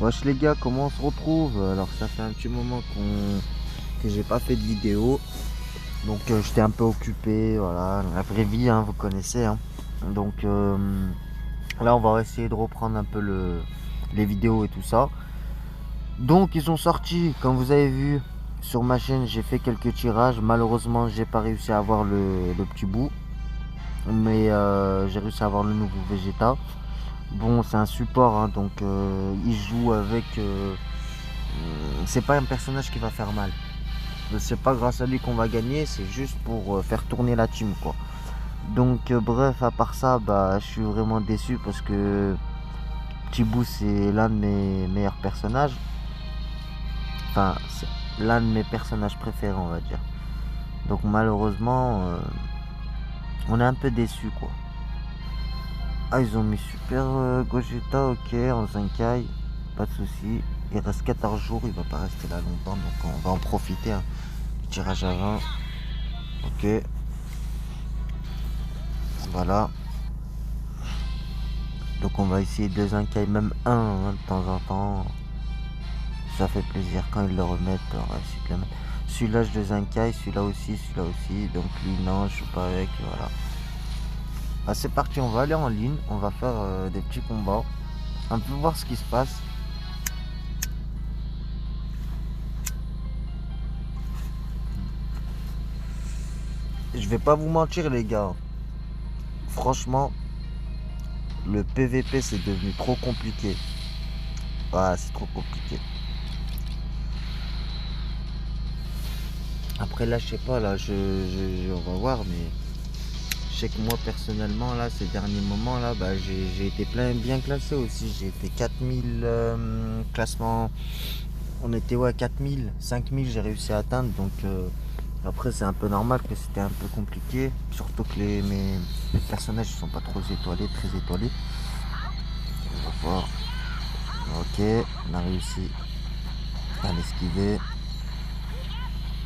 Wesh les gars, comment on se retrouve? Alors ça fait un petit moment que j'ai pas fait de vidéo. Donc j'étais un peu occupé, voilà, la vraie vie, hein, vous connaissez. Hein. Donc là on va essayer de reprendre un peu les vidéos et tout ça. Donc ils sont sortis, comme vous avez vu sur ma chaîne, j'ai fait quelques tirages. Malheureusement j'ai pas réussi à avoir le petit bout. Mais j'ai réussi à avoir le nouveau Vegeta. Bon, c'est un support, hein, donc il joue avec. C'est pas un personnage qui va faire mal. C'est pas grâce à lui qu'on va gagner, c'est juste pour faire tourner la team, quoi. Donc, bref, à part ça, bah, je suis vraiment déçu parce que Tibou, c'est l'un de mes meilleurs personnages. Enfin, c'est l'un de mes personnages préférés, on va dire. Donc, malheureusement, on est un peu déçu, quoi. Ah, ils ont mis Super Gogeta, ok, en Zenkai, pas de souci. Il reste 14 jours, il va pas rester là longtemps, donc on va en profiter. Hein. Le tirage à 20, ok, voilà. Donc on va essayer de Zenkai, même un hein, de temps en temps. Ça fait plaisir quand ils le remettent, on va essayer de le mettre. Celui-là je le Zenkai, celui-là aussi. Donc lui non, je suis pas avec, voilà. Ah, c'est parti, on va aller en ligne, on va faire des petits combats. Un peu voir ce qui se passe. Je vais pas vous mentir les gars. Franchement, le PVP c'est devenu trop compliqué. Ah, c'est trop compliqué. Après là, je sais pas, là, on va voir, mais je sais que moi personnellement, là, ces derniers moments, là, bah, j'ai été bien classé aussi. J'ai été 4000 classements. On était ouais, 4000, 5000, j'ai réussi à atteindre. Donc après, c'est un peu normal que c'était un peu compliqué. Surtout que mes personnages ne sont pas trop étoilés, très étoilés. On va voir. Ok, on a réussi à l'esquiver.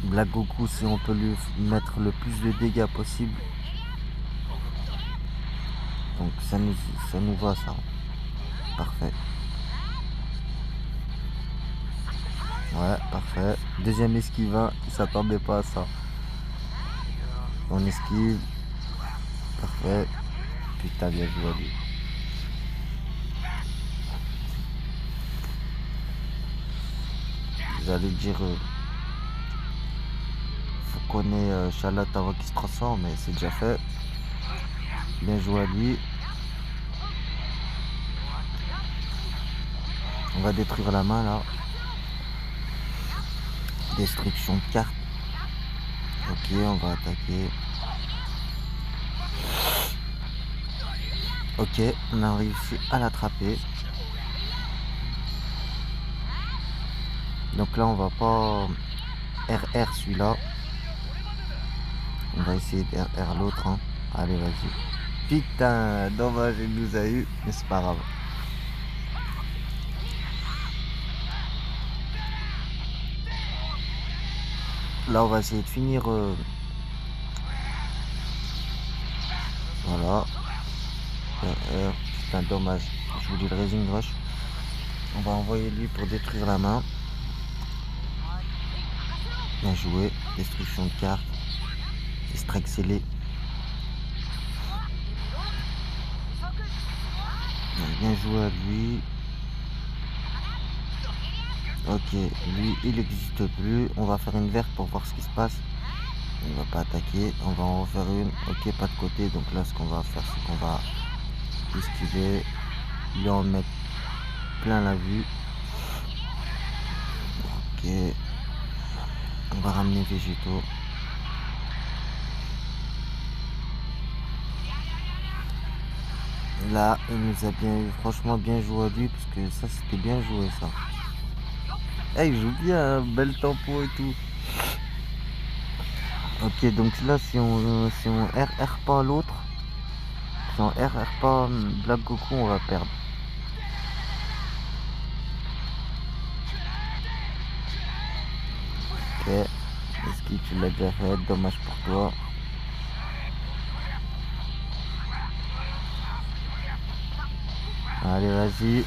Black Goku, si on peut lui mettre le plus de dégâts possible. Donc ça nous va ça. Parfait. Ouais, parfait. Deuxième esquive, il s'attendait pas à ça. On esquive. Parfait. Putain, bien joué à lui. J'allais dire faut qu'on ait Charlotte avant qu'il se transforme, mais c'est déjà fait. Bien joué à lui. On va détruire la main là. Destruction de carte. Ok, on va attaquer. Ok, on a réussi à l'attraper. Donc là, on va pas RR celui-là. On va essayer de RR l'autre. Hein. Allez, vas-y. Putain, dommage, il nous a eu, mais c'est pas grave. Là, on va essayer de finir. Voilà. Putain, dommage. Je vous dis le Rising Rush. On va envoyer lui pour détruire la main. Bien joué. Destruction de carte. Strike scellé. Bien joué à lui. Ok, lui il n'existe plus. On va faire une verte pour voir ce qui se passe. Il va pas attaquer. On va en refaire une. Ok, pas de côté. Donc là, ce qu'on va faire, c'est qu'on va esquiver. Lui en mettre plein la vue. Ok. On va ramener végétaux. Là, il nous a franchement bien joué à lui parce que ça, c'était bien joué ça. Eh, il joue bien, hein, bel tempo et tout. Ok, donc là, si on RR pas l'autre, si on RR pas Black Goku, on va perdre. Ok, est-ce que tu l'as déjà fait? Dommage pour toi. Allez, vas-y.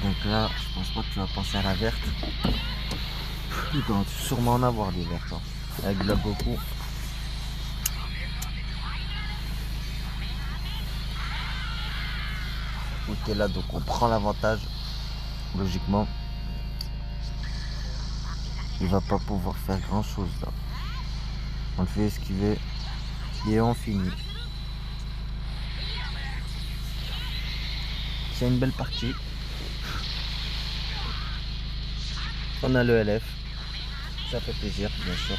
Donc là, je pense pas que tu vas penser à la verte. Il doit sûrement en avoir des vertes, hein. Avec de la Goku. Ok, là, donc on prend l'avantage. Logiquement, il va pas pouvoir faire grand chose là. On le fait esquiver et on finit. C'est une belle partie. On a le LF. Ça fait plaisir, bien sûr.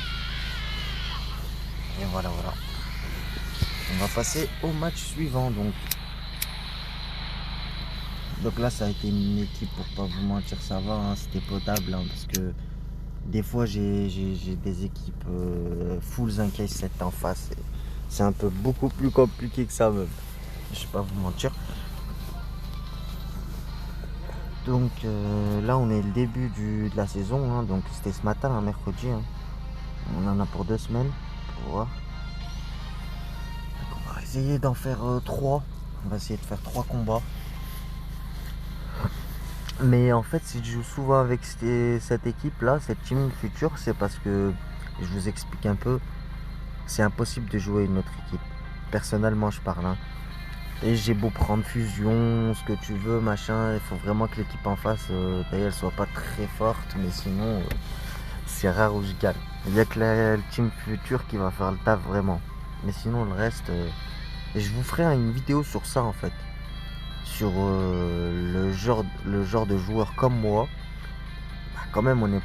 Et voilà, voilà. On va passer au match suivant donc. Donc là, ça a été une équipe, pour pas vous mentir, ça va, hein, c'était potable, hein, parce que des fois, j'ai des équipes full Zinkai 7 en face. C'est un peu beaucoup plus compliqué que ça même. Je vais pas vous mentir. Donc là, on est le début de la saison, hein, donc c'était ce matin, un mercredi, hein. On en a pour 2 semaines, pour voir. Donc, on va essayer d'en faire 3. On va essayer de faire 3 combats. Mais en fait, si je joue souvent avec cette équipe-là, cette team future, c'est parce que, je vous explique un peu, c'est impossible de jouer une autre équipe. Personnellement, je parle, hein. Et j'ai beau prendre fusion, ce que tu veux, machin, il faut vraiment que l'équipe en face, d'ailleurs, elle soit pas très forte, mais sinon, c'est rare où je gagne. Il n'y a que la team future qui va faire le taf vraiment. Mais sinon, le reste, et je vous ferai une vidéo sur ça en fait. Sur le genre de joueur comme moi. Bah, quand même,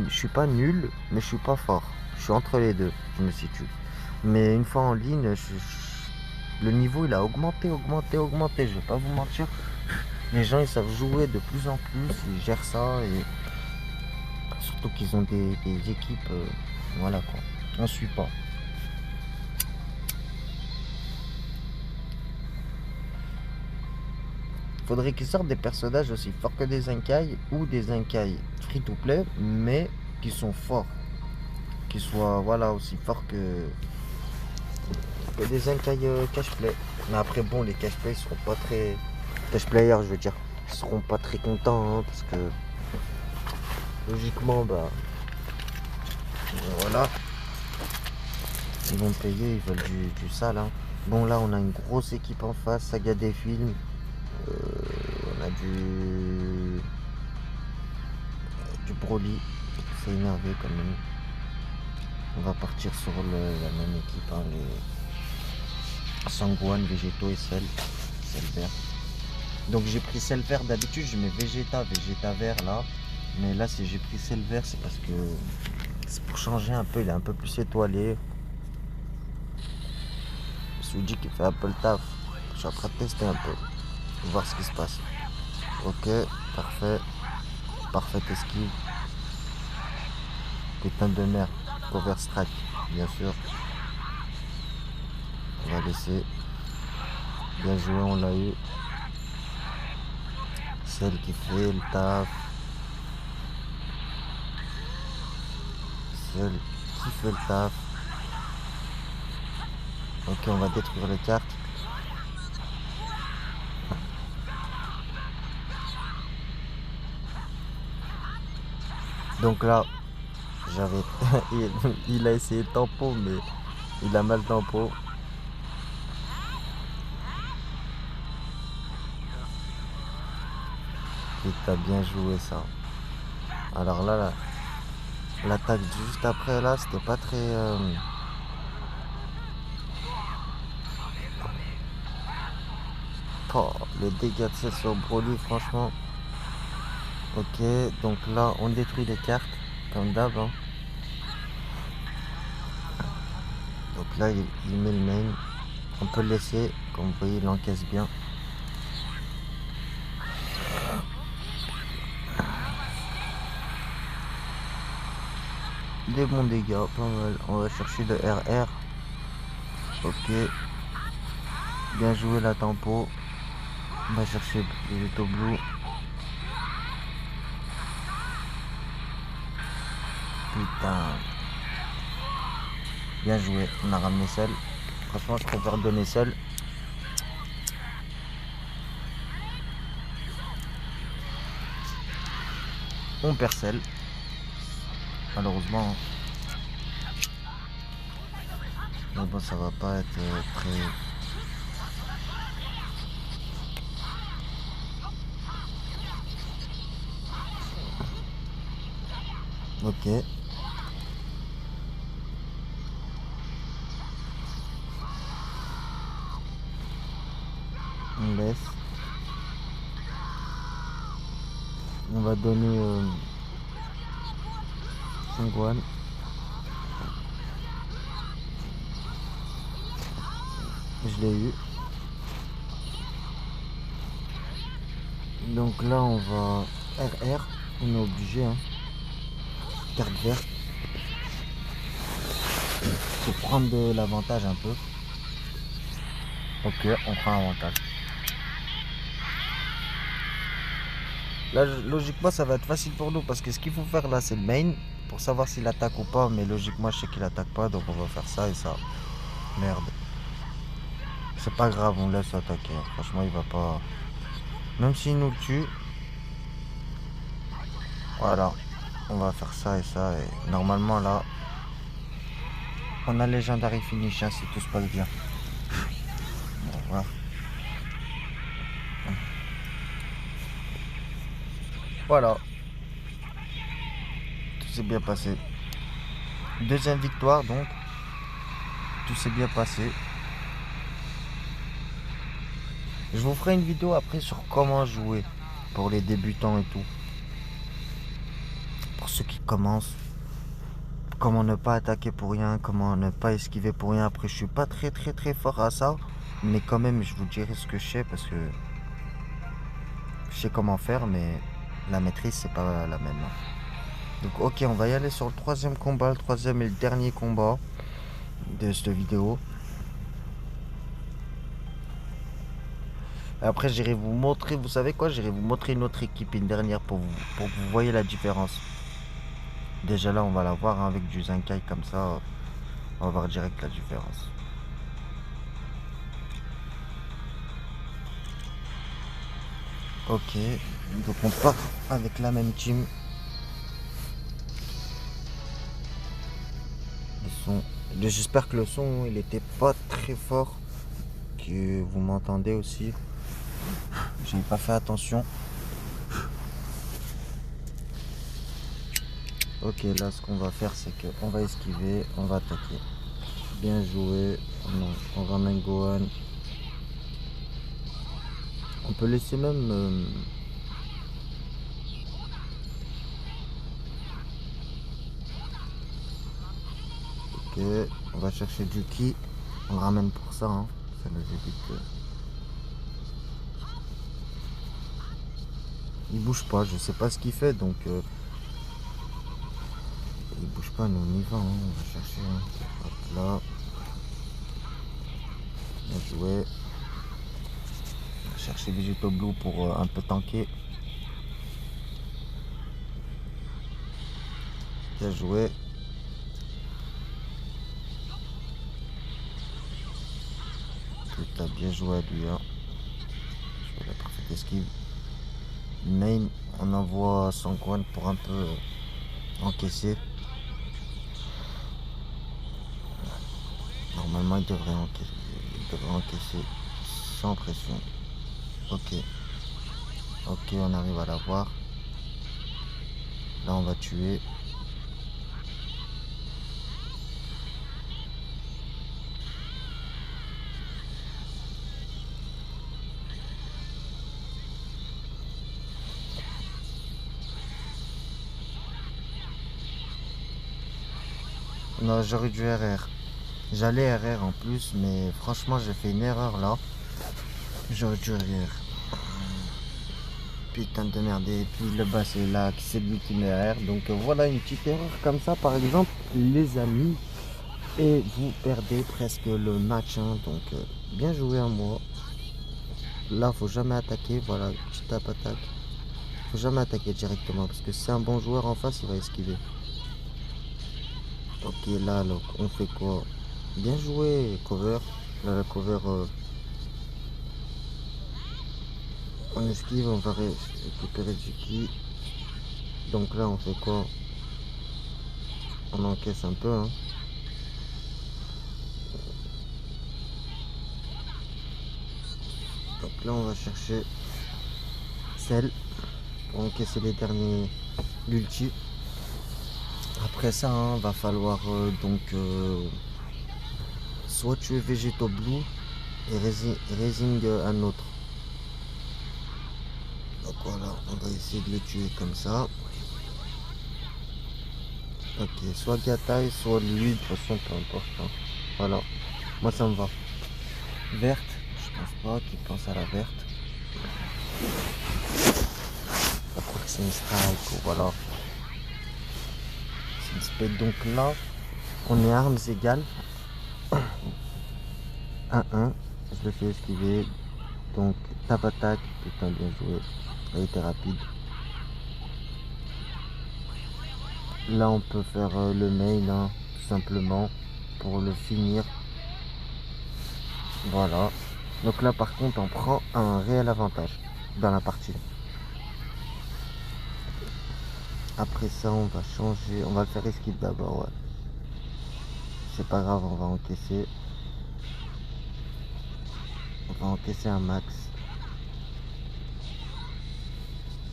je suis pas nul, mais je suis pas fort. Je suis entre les deux, je me situe. Mais une fois en ligne, le niveau il a augmenté, augmenté, augmenté. Je vais pas vous mentir. Les gens ils savent jouer de plus en plus, ils gèrent ça et surtout qu'ils ont des équipes, voilà quoi. On suit pas. Faudrait qu'ils sortent des personnages aussi forts que des Zenkai ou des Zenkai free to play, mais qui sont forts, qui soient voilà aussi forts que des Zenkai cash play. Mais après bon, les cash play seront pas très cash players, je veux dire, ils seront pas très contents, hein, parce que logiquement bah voilà, ils vont payer, ils veulent du sale, hein. Bon là on a une grosse équipe en face, Saga des films, on a du Broly, c'est énervé quand même. On va partir sur la même équipe, hein, les Sangwan, Végétaux et Sel vert. Donc j'ai pris Sel vert, d'habitude je mets Vegeta vert là. Mais là si j'ai pris Sel vert c'est parce que c'est pour changer un peu, il est un peu plus étoilé. Je me suis dit qu'il fait un peu le taf. Je suis en train de tester un peu, voir ce qui se passe. Ok, parfait. Parfait esquive. Putain de merde. Cover strike, bien sûr. On va laisser. Bien joué, on l'a eu. Celle qui fait le taf. Celle qui fait le taf. Ok, on va détruire les cartes. Donc là, j'avais. il a essayé tempo, mais il a mal tempo. Et t'as bien joué ça. Alors là, l'attaque juste après là, c'était pas très. Oh, les dégâts de cette sur Broly, franchement. Ok, donc là, on détruit les cartes, comme d'hab, hein. Donc là, il met le main. On peut le laisser, comme vous voyez, il encaisse bien. Des bons dégâts, pas mal. On va chercher le RR. Ok. Bien joué la tempo. On va chercher le Blue. Putain. Bien joué. On a ramené seul. Franchement, je préfère donner seul. on percelle. Malheureusement. Mais bon, ça va pas être très... Ok. On laisse. On va donner Sangwan. Je l'ai eu. Donc là on va RR. On est obligé, hein. Carte verte. Pour prendre de l'avantage un peu. Ok, on prend l'avantage. Là, logiquement, ça va être facile pour nous parce que ce qu'il faut faire là, c'est le main pour savoir s'il attaque ou pas. Mais logiquement, je sais qu'il attaque pas, donc on va faire ça et ça. Merde. C'est pas grave, on laisse attaquer. Franchement, il va pas. Même s'il nous tue, voilà, on va faire ça et ça. Et normalement, là, on a Legendary Finish hein, si tout se passe bien. Bon, voilà. Voilà. Tout s'est bien passé. Deuxième victoire donc. Tout s'est bien passé. Je vous ferai une vidéo après sur comment jouer pour les débutants et tout. Pour ceux qui commencent. Comment ne pas attaquer pour rien, comment ne pas esquiver pour rien. Après je suis pas très fort à ça. Mais quand même je vous dirai ce que je sais parce que je sais comment faire mais la maîtrise c'est pas la même. Donc ok, on va y aller sur le troisième combat, le troisième et le dernier combat de cette vidéo. Après j'irai vous montrer, vous savez quoi, j'irai vous montrer une autre équipe, une dernière pour que vous voyez la différence. Déjà là on va la voir hein, avec du Zenkai comme ça, on va voir direct la différence. Ok, donc on part avec la même team. J'espère que le son il était pas très fort, que vous m'entendez aussi. J'ai pas fait attention. Ok, là ce qu'on va faire c'est qu'on va esquiver, on va attaquer. Bien joué, on ramène Gohan. On peut laisser même... Ok, on va chercher du ki. On le ramène pour ça, hein. Ça nous évite. Il bouge pas, je sais pas ce qu'il fait donc... Il bouge pas, nous on y va, hein. On va chercher. Hein. Hop là. Bien joué. On va chercher Vegito Blue pour un peu tanker. Bien joué. Tout a bien joué à lui. Hein. Je fais la parfaite esquive. Main, on envoie son coin pour un peu encaisser. Normalement, il devrait encaisser sans pression. Ok. Ok, on arrive à l'avoir. Là, on va tuer. Non, j'aurais dû RR. J'allais RR en plus, mais franchement, j'ai fait une erreur là. J'aurais dû RR. Putain de merde. Et puis le bas, c'est là, c'est lui qui met RR. Donc voilà une petite erreur comme ça, par exemple, les amis. Et vous perdez presque le match. Hein, donc bien joué à moi. Là, faut jamais attaquer. Voilà, petite tape attaque. Faut jamais attaquer directement parce que si c'est un bon joueur en face, il va esquiver. Ok, là, alors, on fait quoi? Bien joué, cover. Là, la cover, on esquive, on va récupérer du ki. Donc là on fait quoi? On encaisse un peu, hein. Donc là on va chercher celle pour encaisser les derniers l'ulti. Après ça, hein, va falloir soit tuer Végéto Blue et Raising un autre. Donc voilà, on va essayer de le tuer comme ça. Ok, soit Gatai, soit lui, de toute façon, peu importe, hein. Voilà, moi ça me va. Verte, je pense pas qu'il pense à la verte. Je crois que c'est une strike ou voilà. C'est une spade. Donc là, on est armes égales. 1-1, je le fais esquiver. Donc, tap attaque, putain, bien joué. Elle était rapide. Là, on peut faire le main, hein, tout simplement, pour le finir. Voilà. Donc là, par contre, on prend un réel avantage dans la partie. Après ça, on va changer. On va le faire esquive d'abord, ouais. C'est pas grave, on va encaisser. On va encaisser un max.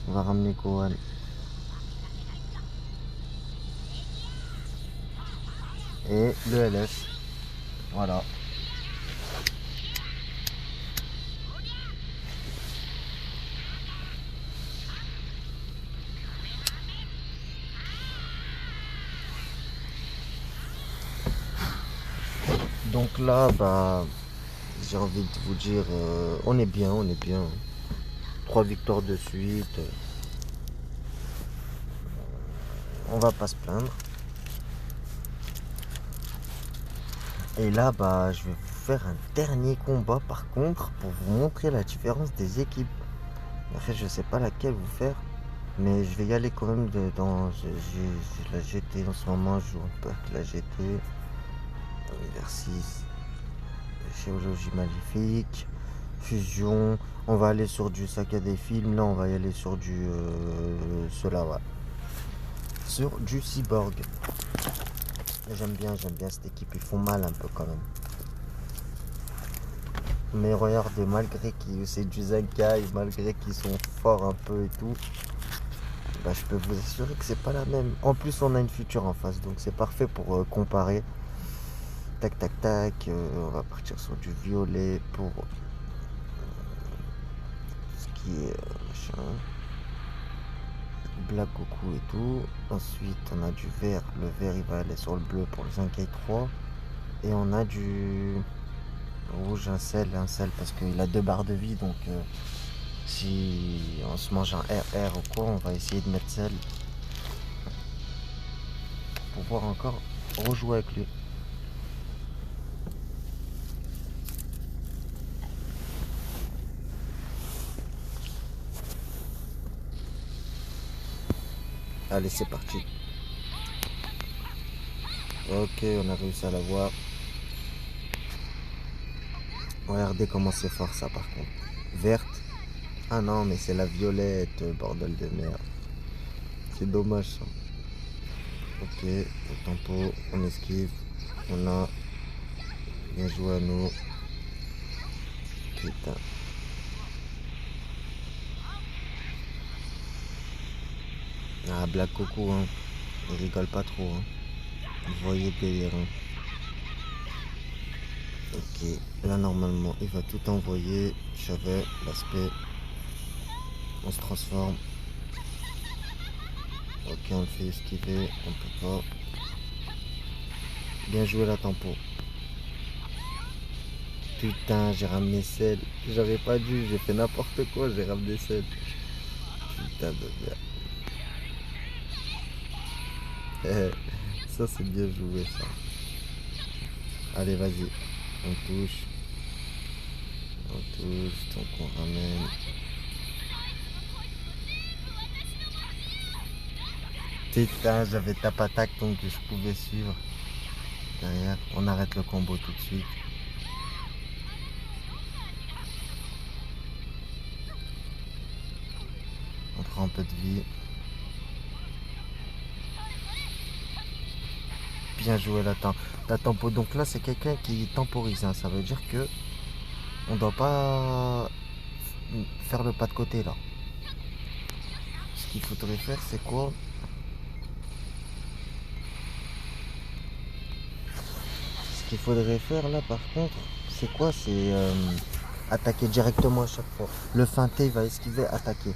On va ramener Gohan. Et le LS. Voilà. Donc là, bah, j'ai envie de vous dire, on est bien, on est bien. 3 victoires de suite. On va pas se plaindre. Et là, bah, je vais vous faire un dernier combat par contre pour vous montrer la différence des équipes. En fait, je sais pas laquelle vous faire, mais je vais y aller quand même dans. J'ai la GT en ce moment, je joue un peu avec la GT. Univers 6, Géologie Maléfique, Fusion. On va aller sur du Saga des films. Là, on va y aller sur du. Cela, ouais. Sur du Cyborg. J'aime bien cette équipe. Ils font mal un peu quand même. Mais regardez, malgré que c'est du Zenkai, malgré qu'ils sont forts un peu et tout, bah, je peux vous assurer que c'est pas la même. En plus, on a une future en face, donc c'est parfait pour comparer. Tac, tac, tac. On va partir sur du violet pour ce qui est machin. Black Goku et tout. Ensuite, on a du vert. Le vert, il va aller sur le bleu pour le Zenkai 3. Et on a du rouge, un sel parce qu'il a 2 barres de vie, donc si on se mange un RR ou quoi, on va essayer de mettre celle pour pouvoir encore rejouer avec lui. Allez, c'est parti. Ok, on a réussi à l'avoir. Regardez comment c'est fort ça par contre. Verte. Ah non, mais c'est la violette, bordel de merde. C'est dommage ça. Ok, au tempo, on esquive. On a bien joué à nous. Putain. Ah, Black Coco, hein. Il rigole pas trop, hein. Vous voyez le délire, hein. Ok, là normalement il va tout envoyer. J'avais l'aspect. On se transforme. Ok, on le fait esquiver. On peut pas. Bien joué la tempo. Putain, j'ai ramené celle. J'aurais pas dû, j'ai fait n'importe quoi, j'ai ramené celle. Putain de merde. Ça c'est bien joué ça. Allez, vas-y. On touche. On touche, donc on ramène. Putain, j'avais tap attaque donc je pouvais suivre. Derrière, on arrête le combo tout de suite. On prend un peu de vie. Bien joué la tempo. Donc là c'est quelqu'un qui temporise, hein. Ça veut dire que on doit pas faire le pas de côté là. Ce qu'il faudrait faire c'est quoi? Ce qu'il faudrait faire là par contre, c'est quoi? C'est attaquer directement à chaque fois. Le feinter, il va esquiver, attaquer.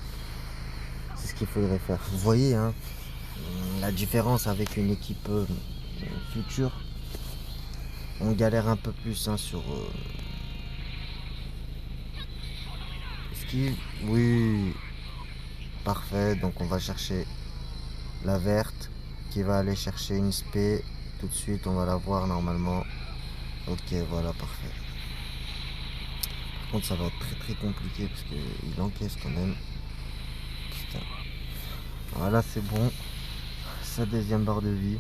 C'est ce qu'il faudrait faire. Vous voyez, hein, la différence avec une équipe future. On galère un peu plus, hein, sur esquive. Oui, parfait. Donc on va chercher la verte qui va aller chercher une spé. Tout de suite, on va la voir normalement. Ok, voilà, parfait. Par contre, ça va être très très compliqué parce qu'il encaisse quand même. Putain. Voilà, c'est bon. Sa deuxième barre de vie.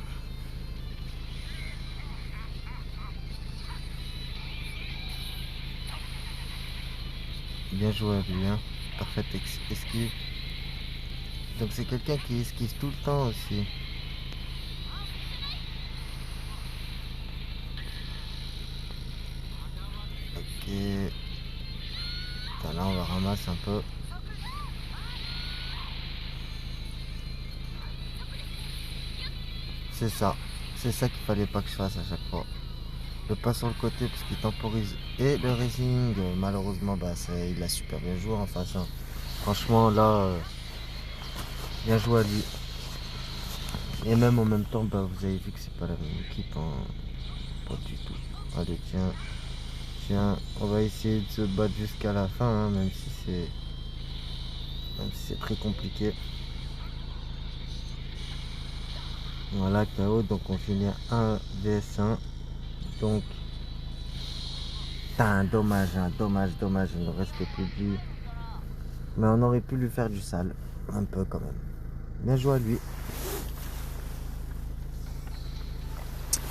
Bien joué à lui, hein. Parfaite esquive. Donc c'est quelqu'un qui esquive tout le temps aussi. Ok. Putain, là on va ramasser un peu. C'est ça. C'est ça qu'il fallait pas que je fasse à chaque fois. Le pas sur le côté parce qu'il temporise. Et le racing, malheureusement, bah, il a super bien joué en face, hein. Franchement, là, bien joué à lui. Et même en même temps, bah, vous avez vu que c'est pas la même équipe, hein. Pas du tout. Allez, tiens. Tiens, on va essayer de se battre jusqu'à la fin, hein, même si c'est très compliqué. Voilà, KO, donc on finit à 1 vs1. Donc, putain, dommage, hein, dommage, il ne restait plus de lui. Mais on aurait pu lui faire du sale, un peu quand même. Bien joué à lui.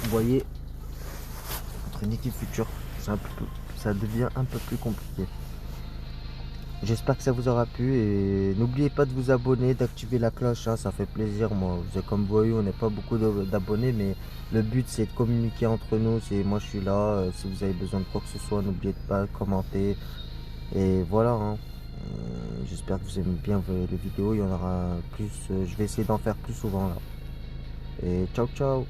Vous voyez, contre une équipe future, ça devient un peu plus compliqué. J'espère que ça vous aura plu et n'oubliez pas de vous abonner, d'activer la cloche, hein, ça fait plaisir. Moi, comme vous voyez, on n'est pas beaucoup d'abonnés, mais le but c'est de communiquer entre nous. Moi je suis là, si vous avez besoin de quoi que ce soit, n'oubliez pas de commenter. Et voilà, hein. J'espère que vous aimez bien les vidéos, il y en aura plus. Je vais essayer d'en faire plus souvent là. Et ciao ciao.